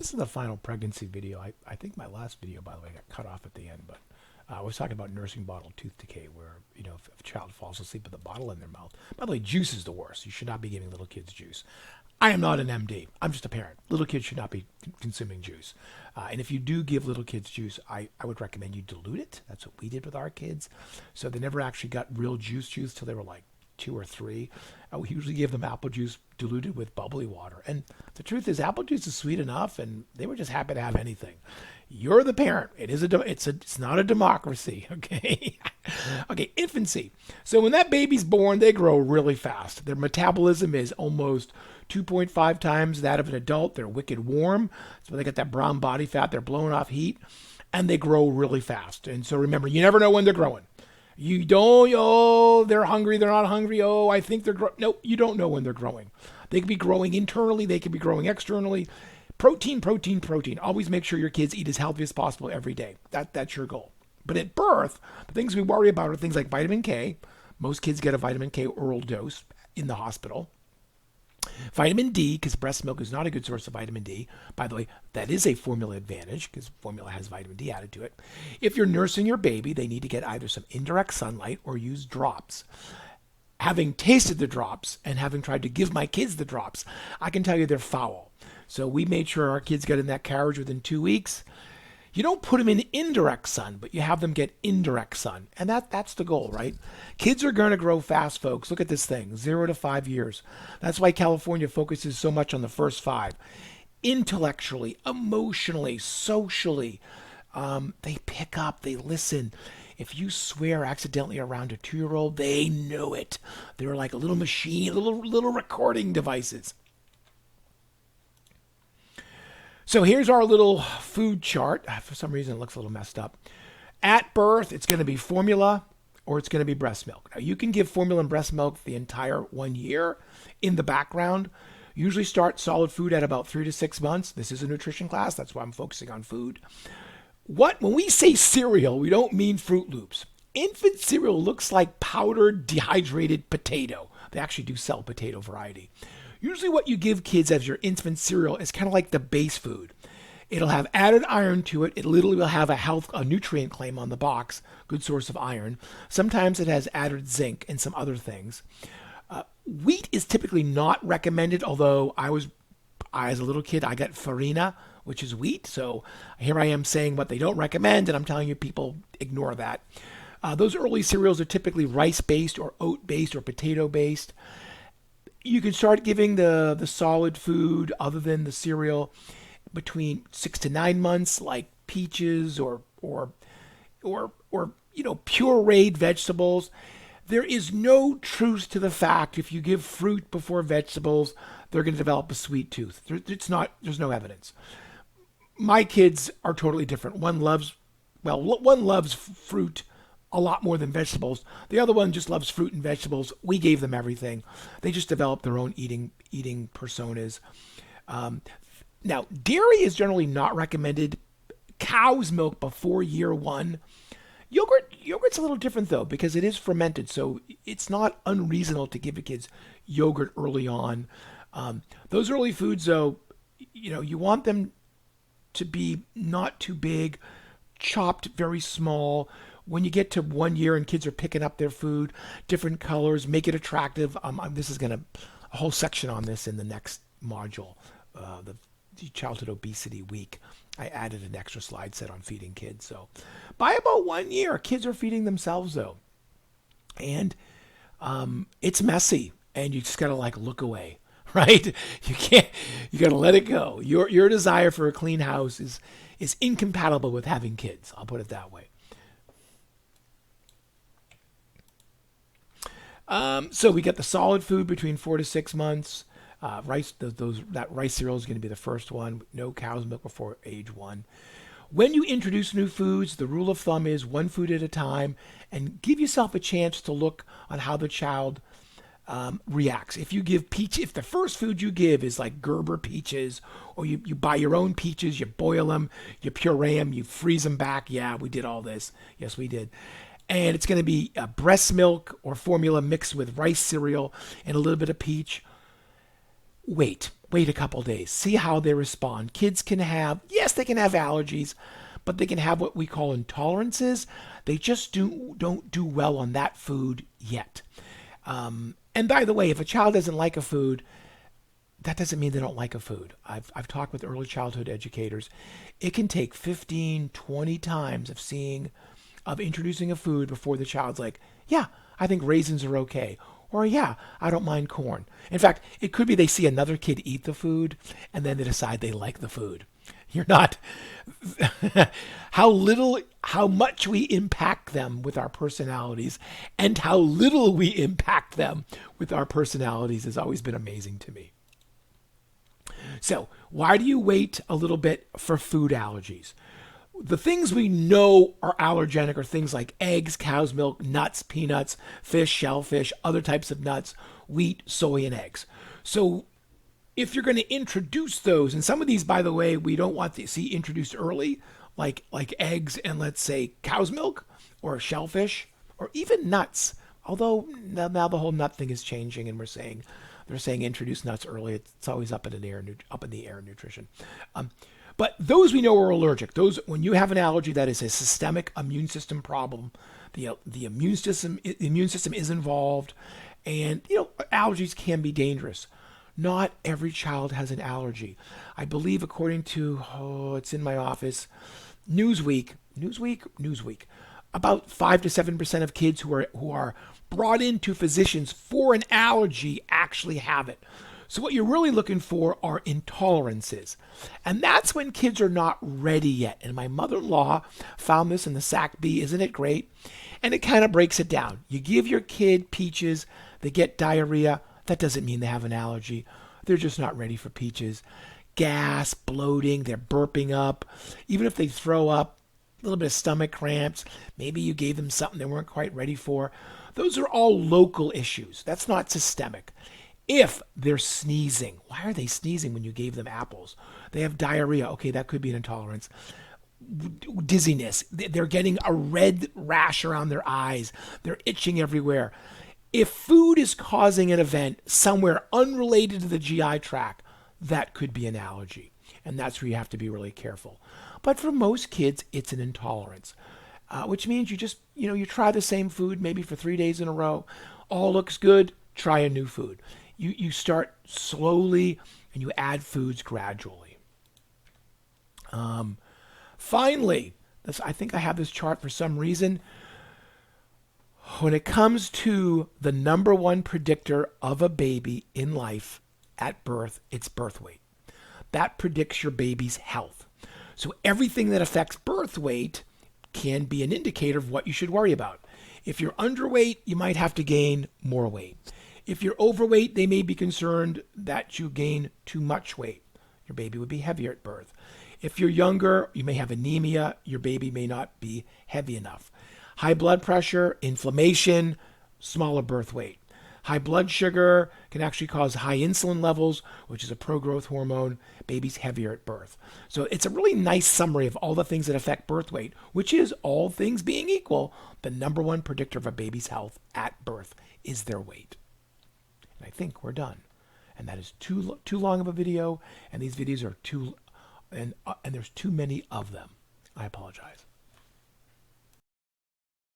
This is the final pregnancy video. I think my last video, by the way, got cut off at the end, but I was talking about nursing bottle tooth decay, where, if a child falls asleep with a bottle in their mouth. By the way, juice is the worst. You should not be giving little kids juice. I am not an MD. I'm just a parent. Little kids should not be consuming juice. And if you do give little kids juice, I would recommend you dilute it. That's what we did with our kids. So they never actually got real juice till they were like 2 or 3. We usually give them apple juice diluted with bubbly water. And the truth is, apple juice is sweet enough, and they were just happy to have anything. You're the parent. It's not a democracy, okay? Okay, infancy. So when that baby's born, they grow really fast. Their metabolism is almost 2.5 times that of an adult. They're wicked warm. So they got that brown body fat. They're blowing off heat, and they grow really fast. And so remember, you never know when they're growing. You don't, oh, they're hungry, they're not hungry, oh, I think they're growing. No, you don't know when they're growing. They could be growing internally, they could be growing externally. Protein, protein, protein. Always make sure your kids eat as healthy as possible every day. That's your goal. But at birth, the things we worry about are things like vitamin K. Most kids get a vitamin K oral dose in the hospital. Vitamin D, because breast milk is not a good source of vitamin D. By the way, that is a formula advantage because formula has vitamin D added to it. If you're nursing your baby, they need to get either some indirect sunlight or use drops. Having tasted the drops and having tried to give my kids the drops, I can tell you they're foul. So we made sure our kids got in that carriage within 2 weeks. You don't put them in indirect sun, but you have them get indirect sun. And that's the goal, right? Kids are going to grow fast, folks. Look at this thing, 0 to 5 years. That's why California focuses so much on the first 5. Intellectually, emotionally, socially, they pick up, they listen. If you swear accidentally around a 2-year-old, they know it. They're like a little machine, little recording devices. So here's our little food chart. For some reason, it looks a little messed up. At birth, it's going to be formula or it's going to be breast milk. Now, you can give formula and breast milk the entire 1 year in the background. Usually start solid food at about 3 to 6 months. This is a nutrition class. That's why I'm focusing on food. When we say cereal, we don't mean Fruit Loops. Infant cereal looks like powdered dehydrated potato. They actually do sell potato variety. Usually what you give kids as your infant cereal is kind of like the base food. It'll have added iron to it. It literally will have a nutrient claim on the box, good source of iron. Sometimes it has added zinc and some other things. Wheat is typically not recommended, although as a little kid, I got farina, which is wheat. So here I am saying what they don't recommend, and I'm telling you people ignore that. Those early cereals are typically rice-based or oat-based or potato-based. You can start giving the solid food other than the cereal between 6 to 9 months, like peaches or pureed vegetables. There is no truth to the fact if you give fruit before vegetables, they're going to develop a sweet tooth. There's no evidence. My kids are totally different. One loves fruit a lot more than vegetables. The other one just loves fruit and vegetables. We gave them everything. They just developed their own eating personas. Now, dairy is generally not recommended. Cow's milk before year 1. Yogurt's a little different though because it is fermented, so it's not unreasonable to give the kids yogurt early on. Those early foods though, you want them to be not too big, chopped very small. When you get to 1 year and kids are picking up their food, different colors, make it attractive. This is a whole section on this in the next module, the Childhood Obesity Week. I added an extra slide set on feeding kids. So by about 1 year, kids are feeding themselves though. And it's messy and you just got to look away, right? You got to let it go. Your desire for a clean house is incompatible with having kids. I'll put it that way. So we get the solid food between 4 to 6 months. Rice, that rice cereal is going to be the first one. No cow's milk before age 1. When you introduce new foods, the rule of thumb is 1 food at a time, and give yourself a chance to look on how the child reacts. If if the first food you give is like Gerber peaches, or you buy your own peaches, you boil them, you puree them, you freeze them back. Yeah, we did all this. Yes, we did. And it's going to be breast milk or formula mixed with rice cereal and a little bit of peach. Wait. wait a couple days, see how they respond. Kids can have, yes, they can have allergies, but they can have what we call intolerances. They just don't do well on that food yet. And by the way, if a child doesn't like a food, that doesn't mean they don't like a food. I've talked with early childhood educators. It can take 15, 20 times of introducing a food before the child's like, yeah, I think raisins are okay. Or yeah, I don't mind corn. In fact, it could be they see another kid eat the food and then they decide they like the food. You're not how much we impact them with our personalities and how little we impact them with our personalities has always been amazing to me. So, why do you wait a little bit for food allergies? The things we know are allergenic are things like eggs, cow's milk, nuts, peanuts, fish, shellfish, other types of nuts, wheat, soy, and eggs. So if you're going to introduce those, and some of these, by the way, we don't want to see introduced early, like eggs and let's say cow's milk or shellfish or even nuts. Although now the whole nut thing is changing, and they're saying introduce nuts early. It's always up in the air in nutrition. But those we know are allergic. Those, when you have an allergy that is a systemic immune system problem, the immune system is involved, and allergies can be dangerous. Not every child has an allergy. I believe, according to it's in my office, Newsweek, about 5 to 7% of kids who are brought into physicians for an allergy actually have it. So what you're really looking for are intolerances. And that's when kids are not ready yet. And my mother-in-law found this in the SAC-B. Isn't it great? And it kind of breaks it down. You give your kid peaches, they get diarrhea. That doesn't mean they have an allergy. They're just not ready for peaches. Gas, bloating, they're burping up. Even if they throw up, a little bit of stomach cramps, maybe you gave them something they weren't quite ready for. Those are all local issues. That's not systemic. If they're sneezing, why are they sneezing when you gave them apples? They have diarrhea. Okay, that could be an intolerance. Dizziness. They're getting a red rash around their eyes. They're itching everywhere. If food is causing an event somewhere unrelated to the GI tract, that could be an allergy. And that's where you have to be really careful. But for most kids, it's an intolerance, which means you just, you try the same food maybe for 3 days in a row. All looks good. Try a new food. You start slowly and you add foods gradually. Finally, I think I have this chart for some reason. When it comes to the number one predictor of a baby in life at birth, it's birth weight. That predicts your baby's health. So everything that affects birth weight can be an indicator of what you should worry about. If you're underweight, you might have to gain more weight. If you're overweight, they may be concerned that you gain too much weight. Your baby would be heavier at birth. If you're younger, you may have anemia. Your baby may not be heavy enough. High blood pressure, inflammation, smaller birth weight. High blood sugar can actually cause high insulin levels, which is a pro-growth hormone. Baby's heavier at birth. So it's a really nice summary of all the things that affect birth weight, which is, all things being equal, the number one predictor of a baby's health at birth is their weight. And I think we're done. And that is too long of a video, and these videos are and there's too many of them. I apologize.